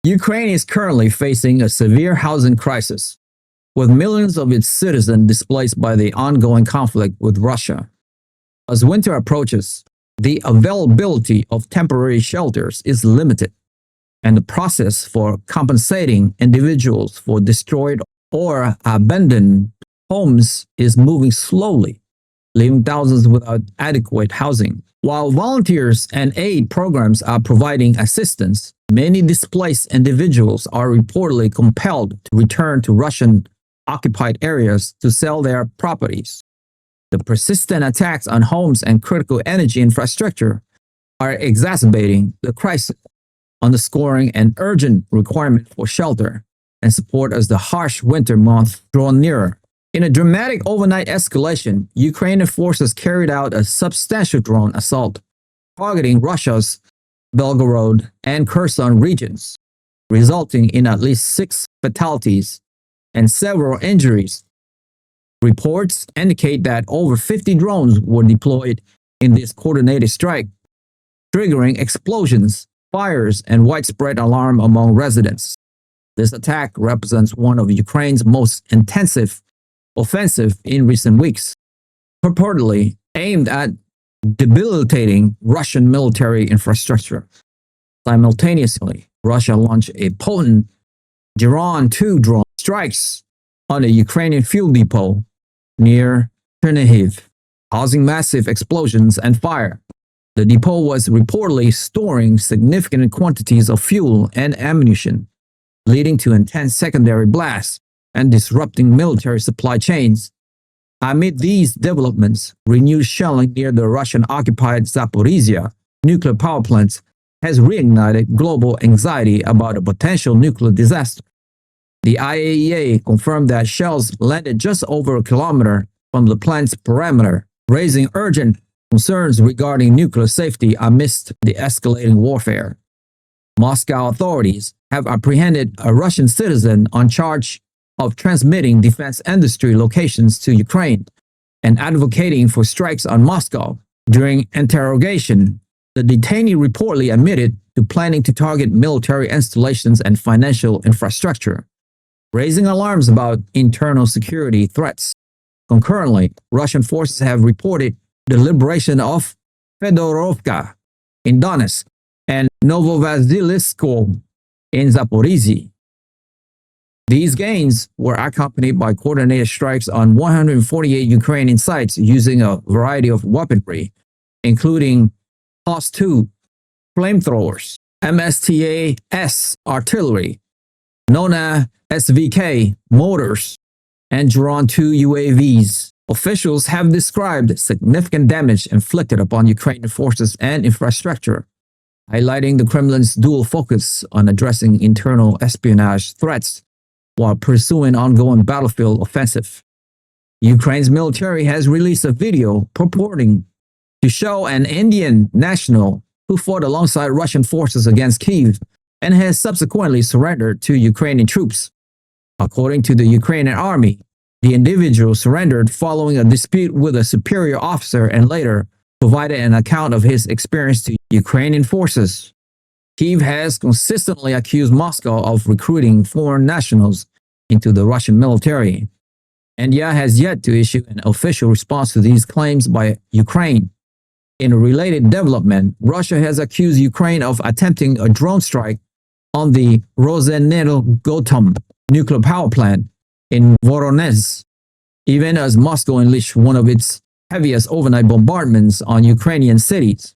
Ukraine is currently facing a severe housing crisis, with millions of its citizens displaced by the ongoing conflict with Russia. As winter approaches, the availability of temporary shelters is limited, and the process for compensating individuals for destroyed or abandoned homes is moving slowly, leaving thousands without adequate housing. While volunteers and aid programs are providing assistance, many displaced individuals are reportedly compelled to return to Russian-occupied areas to sell their properties. The persistent attacks on homes and critical energy infrastructure are exacerbating the crisis, underscoring an urgent requirement for shelter and support as the harsh winter months draw nearer. In a dramatic overnight escalation, Ukrainian forces carried out a substantial drone assault, targeting Russia's Belgorod and Kherson regions, resulting in at least 6 fatalities and several injuries. Reports indicate that over 50 drones were deployed in this coordinated strike, triggering explosions, fires, and widespread alarm among residents. This attack represents one of Ukraine's most intensive offensive in recent weeks, purportedly aimed at debilitating Russian military infrastructure. Simultaneously, Russia launched a potent Geron-2 drone strikes on a Ukrainian fuel depot near Chernihiv, causing massive explosions and fire. The depot was reportedly storing significant quantities of fuel and ammunition, leading to intense secondary blasts and disrupting military supply chains. Amid these developments, renewed shelling near the Russian-occupied Zaporizhzhia nuclear power plants has reignited global anxiety about a potential nuclear disaster. The IAEA confirmed that shells landed just over a kilometer from the plant's perimeter, raising urgent concerns regarding nuclear safety amidst the escalating warfare. Moscow authorities have apprehended a Russian citizen on charge of transmitting defense industry locations to Ukraine and advocating for strikes on Moscow. During interrogation, the detainee reportedly admitted to planning to target military installations and financial infrastructure, raising alarms about internal security threats. Concurrently, Russian forces have reported the liberation of Fedorovka in Donetsk and Novovasilevskoye in Zaporizhzhia. These gains were accompanied by coordinated strikes on 148 Ukrainian sites using a variety of weaponry, including Class-2 flamethrowers, MSTA-S artillery, Nona SVK mortars, and Geron-2 UAVs. Officials have described significant damage inflicted upon Ukrainian forces and infrastructure, highlighting the Kremlin's dual focus on addressing internal espionage threats while pursuing ongoing battlefield offensive. Ukraine's military has released a video purporting to show an Indian national who fought alongside Russian forces against Kyiv and has subsequently surrendered to Ukrainian troops. According to the Ukrainian army, the individual surrendered following a dispute with a superior officer and later provided an account of his experience to Ukrainian forces. Kyiv has consistently accused Moscow of recruiting foreign nationals into the Russian military. India has yet to issue an official response to these claims by Ukraine. In a related development, Russia has accused Ukraine of attempting a drone strike on the Rosenetl-Gotom nuclear power plant in Voronezh, even as Moscow unleashed one of its heaviest overnight bombardments on Ukrainian cities.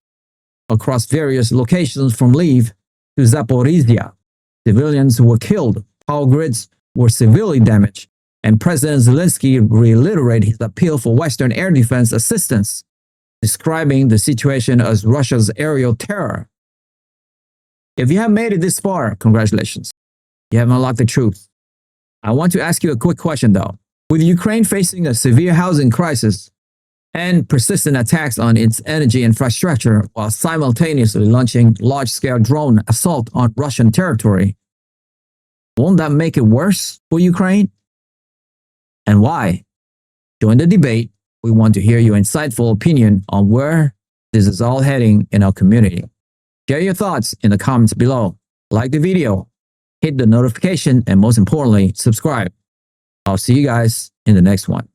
Across various locations from Lviv to Zaporizhzhia, civilians were killed, power grids were severely damaged, and President Zelensky reiterated his appeal for Western air defense assistance, describing the situation as Russia's aerial terror. If you have made it this far, congratulations. You have unlocked the truth. I want to ask you a quick question though. With Ukraine facing a severe housing crisis and persistent attacks on its energy infrastructure while simultaneously launching large-scale drone assault on Russian territory, won't that make it worse for Ukraine? And why? Join the debate. We want to hear your insightful opinion on where this is all heading in our community. Share your thoughts in the comments below. Like the video hit the notification, and most importantly, subscribe. I'll see you guys in the next one.